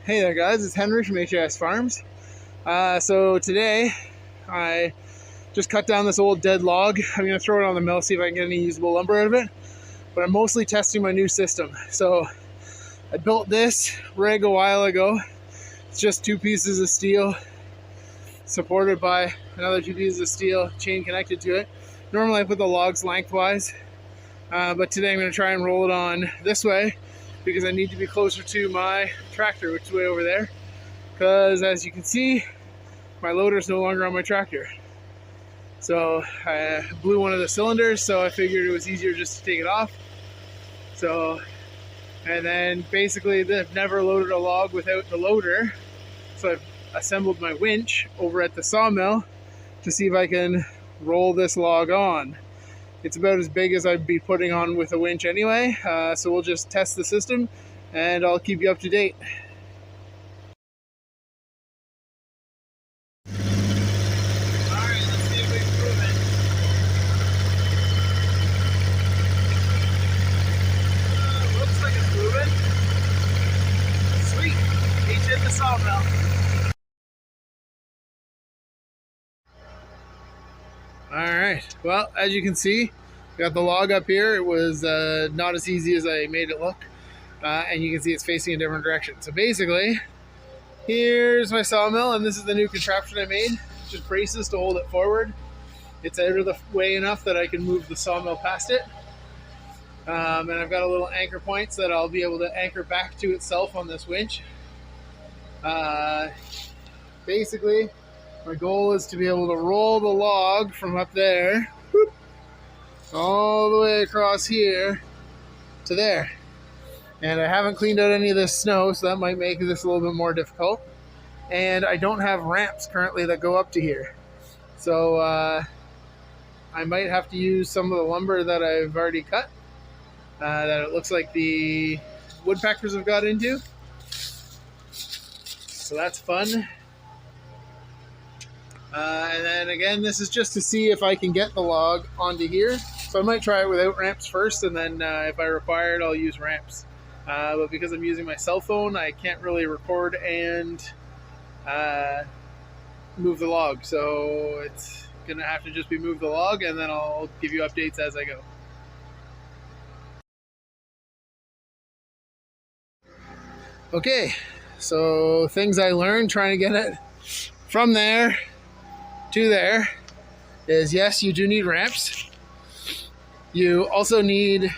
Hey there guys, it's Henry from H.A.S Farms. So today I just cut down this old dead log. I'm going to throw it on the mill, see if I can get any usable lumber out of it. But I'm mostly testing my new system. So I built this rig a while ago. It's just 2 pieces of steel supported by another 2 pieces of steel, chain connected to it. Normally I put the logs lengthwise, but today I'm going to try and roll it on this way, because I need to be closer to my tractor, which is way over there. Because as you can see, my loader is no longer on my tractor. So I blew one of the cylinders, so I figured it was easier just to take it off. So, and then basically I've never loaded a log without the loader. So I've assembled my winch over at the sawmill to see if I can roll this log on. It's about as big as I'd be putting on with a winch anyway, so we'll just test the system and I'll keep you up to date. Alright, let's see if we can prove it. Looks like it's moving. Sweet, H.A.S the sawmill. Alright, well, as you can see, got the log up here. It was not as easy as I made it look. And you can see it's facing a different direction. So basically, here's my sawmill, and this is the new contraption I made. Just braces to hold it forward. It's out of the way enough that I can move the sawmill past it. And I've got a little anchor point so that I'll be able to anchor back to itself on this winch. Basically, my goal is to be able to roll the log from up there, whoop, all the way across here to there. And I haven't cleaned out any of this snow, so that might make this a little bit more difficult. And I don't have ramps currently that go up to here. So I might have to use some of the lumber that I've already cut, that it looks like the woodpeckers have got into. So that's fun. And then again, this is just to see if I can get the log onto here. So I might try it without ramps first, and then if I require it, I'll use ramps. But because I'm using my cell phone, I can't really record and move the log. So it's gonna have to just be move the log, and then I'll give you updates as I go. Okay, so things I learned trying to get it from there to there is, yes, you do need ramps. You also need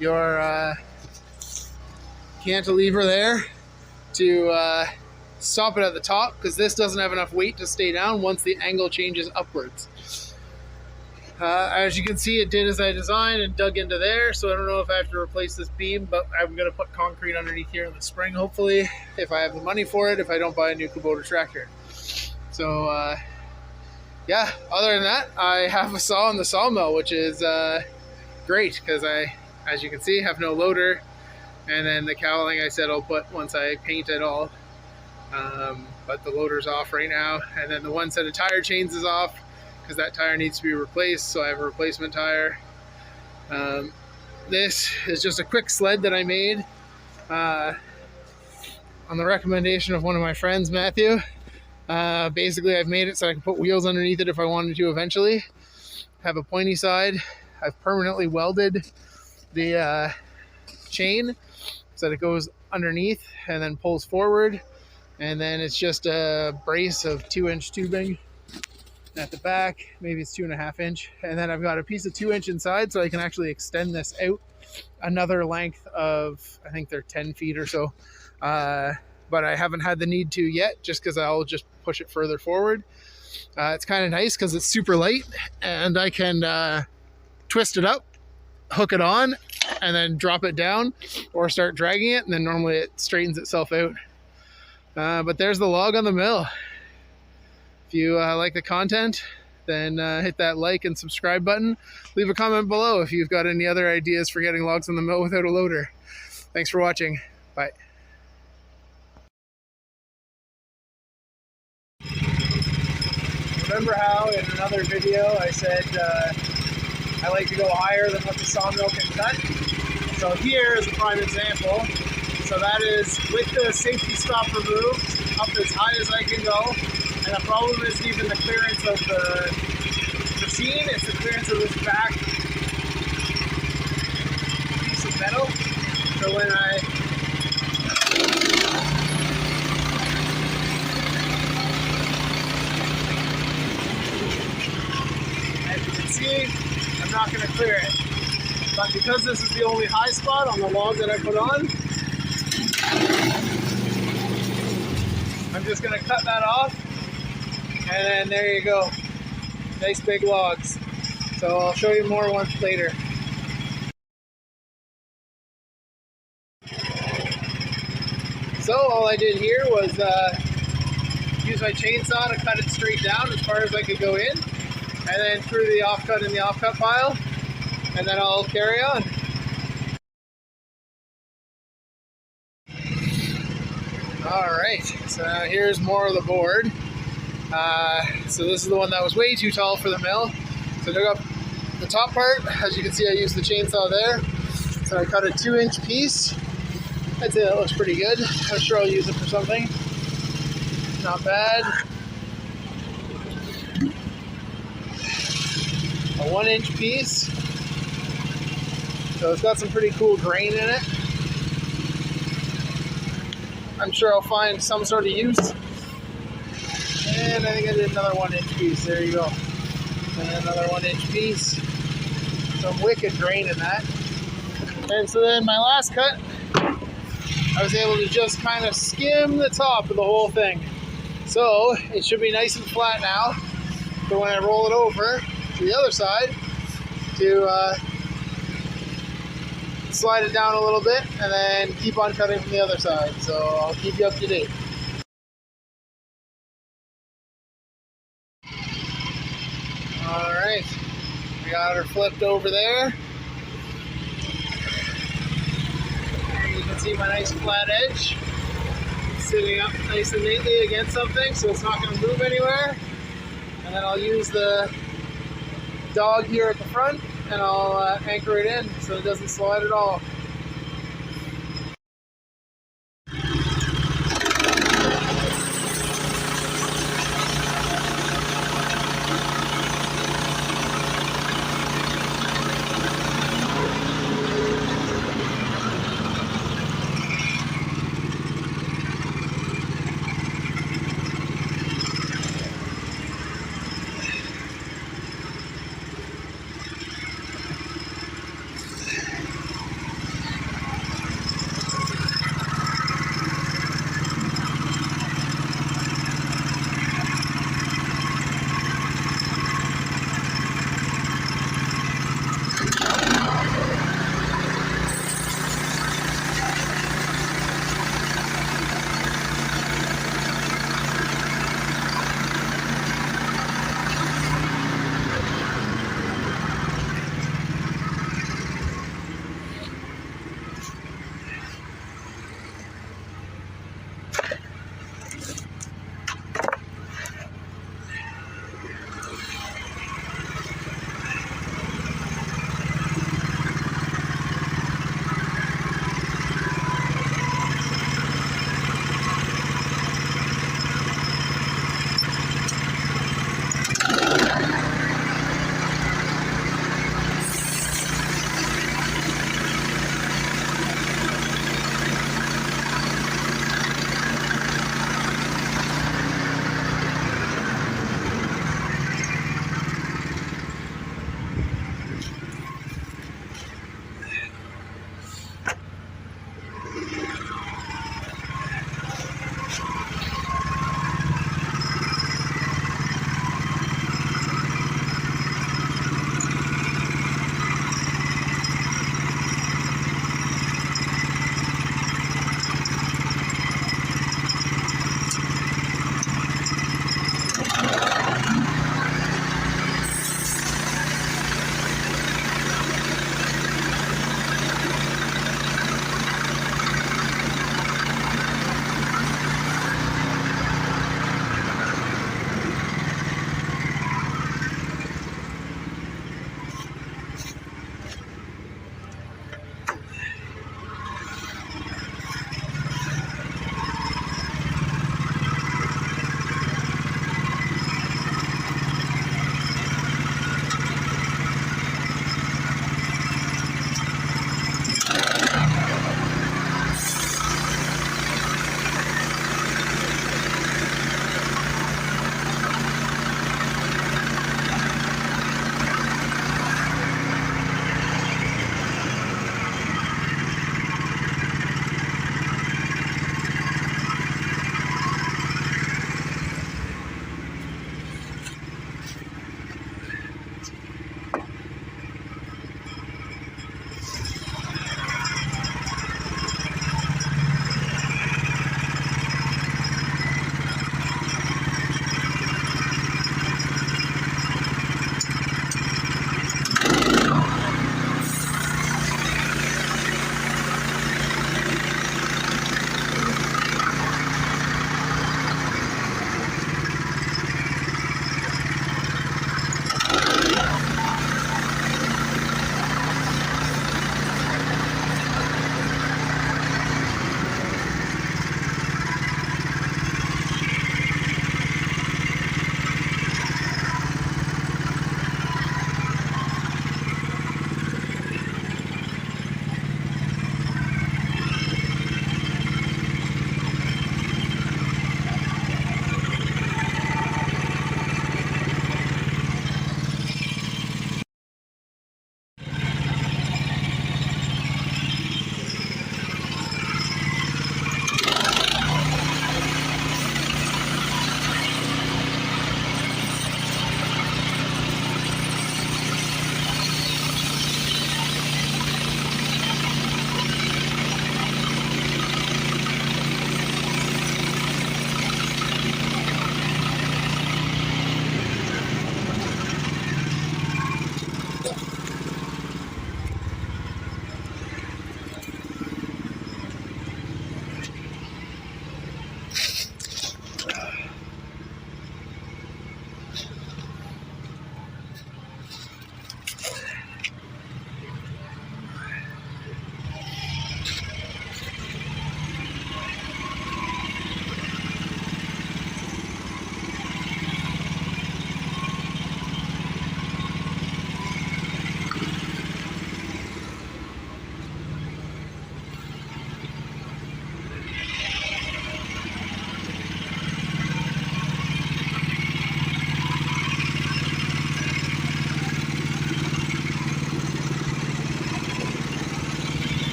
your cantilever there to stop it at the top, because this doesn't have enough weight to stay down once the angle changes upwards. As you can see, it did as I designed and dug into there, so I don't know if I have to replace this beam, but I'm going to put concrete underneath here in the spring, hopefully, if I have the money for it, if I don't buy a new Kubota tractor. So yeah, other than that, I have a saw in the sawmill, which is great, because I, as you can see, have no loader. And then the cowling I said I'll put once I paint it all. But the loader's off right now. And then the one set of tire chains is off, because that tire needs to be replaced, so I have a replacement tire. This is just a quick sled that I made on the recommendation of one of my friends, Matthew. Basically, I've made it so I can put wheels underneath it if I wanted to eventually. Have a pointy side. I've permanently welded the chain so that it goes underneath and then pulls forward. And then it's just a brace of 2-inch tubing at the back. Maybe it's 2.5 inch. And then I've got a piece of 2-inch inside, so I can actually extend this out another length of, I think they're 10 feet or so. But I haven't had the need to yet, just because I'll just push it further forward. It's kind of nice because it's super light, and I can twist it up, hook it on, and then drop it down, or start dragging it, and then normally it straightens itself out. But there's the log on the mill. If you like the content, then hit that like and subscribe button. Leave a comment below if you've got any other ideas for getting logs on the mill without a loader. Thanks for watching. Bye. Remember how in another video I said I like to go higher than what the sawmill can cut? So here is a prime example. So that is with the safety stop removed, up as high as I can go. And the problem isn't even the clearance of the machine, it's the clearance of this back piece of metal. So when as you can see, I'm not going to clear it. But because this is the only high spot on the log that I put on, I'm just going to cut that off, and then there you go. Nice big logs. So I'll show you more once later. So all I did here was use my chainsaw to cut it straight down as far as I could go in, and then threw the offcut in the offcut pile, and then I'll carry on. Alright, so now here's more of the board. So this is the one that was way too tall for the mill. So I took up the top part. As you can see, I used the chainsaw there. So I cut a 2-inch piece. I'd say that looks pretty good. I'm sure I'll use it for something. Not bad. A 1-inch piece. So it's got some pretty cool grain in it. I'm sure I'll find some sort of use. And I think I did another 1-inch piece. There you go. And another 1-inch piece. Some wicked grain in that. And so then my last cut, I was able to just kind of skim the top of the whole thing. So it should be nice and flat now. So when I roll it over to the other side, to slide it down a little bit and then keep on cutting from the other side. So I'll keep you up to date. Alright, we got her flipped over there. And you can see my nice flat edge sitting up nice and neatly against something, so it's not going to move anywhere. And then I'll use the dog here at the front and I'll anchor it in so it doesn't slide at all.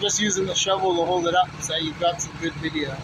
just using the shovel to hold it up so you've got some good video.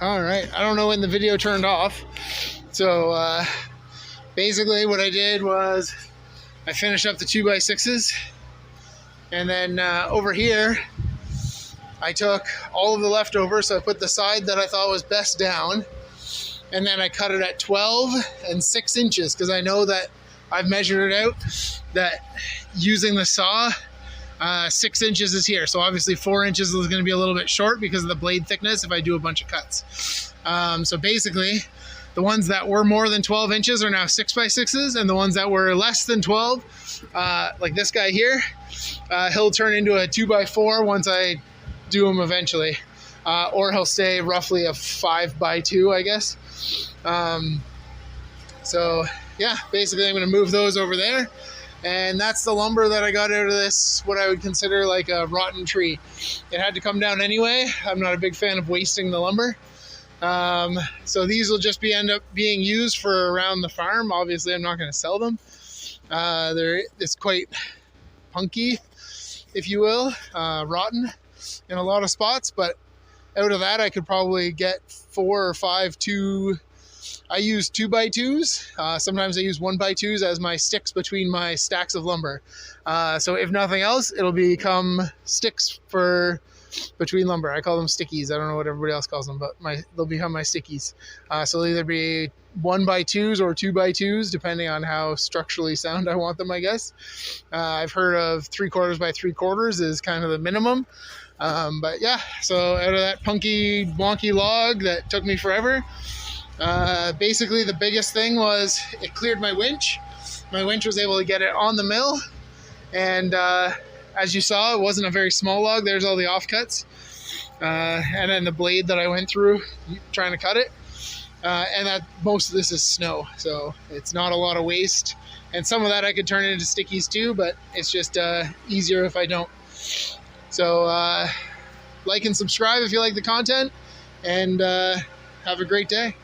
All right, I don't know when the video turned off. So basically what I did was I finished up the 2x6s, and then over here I took all of the leftovers. So I put the side that I thought was best down, and then I cut it at 12 and 6 inches because I know that I've measured it out that using the saw, 6 inches is here. So obviously 4 inches is going to be a little bit short because of the blade thickness if I do a bunch of cuts. So basically the ones that were more than 12 inches are now 6x6s, and the ones that were less than 12, like this guy here, he'll turn into a 2x4 once I do him eventually. Or he'll stay roughly a 5x2, I guess. So yeah, basically I'm going to move those over there. And that's the lumber that I got out of this, what I would consider like a rotten tree. It had to come down anyway. I'm not a big fan of wasting the lumber. So these will just end up being used for around the farm. Obviously, I'm not going to sell them. It's quite punky, if you will, rotten in a lot of spots. But out of that, I could probably get 4 or 5 I use 2x2s. Sometimes I use 1x2s as my sticks between my stacks of lumber. So if nothing else, it'll become sticks for between lumber. I call them stickies. I don't know what everybody else calls them, but they'll become my stickies. So they'll either be 1x2s or 2x2s, depending on how structurally sound I want them, I guess. I've heard of 3/4 by 3/4 is kind of the minimum. But yeah, so out of that punky, wonky log that took me forever, basically the biggest thing was it cleared my winch. My winch was able to get it on the mill, and as you saw, it wasn't a very small log. There's all the offcuts, and then the blade that I went through trying to cut it, and that most of this is snow, so it's not a lot of waste, and some of that I could turn into stickies too, but it's just easier if I don't. So like and subscribe if you like the content, and have a great day.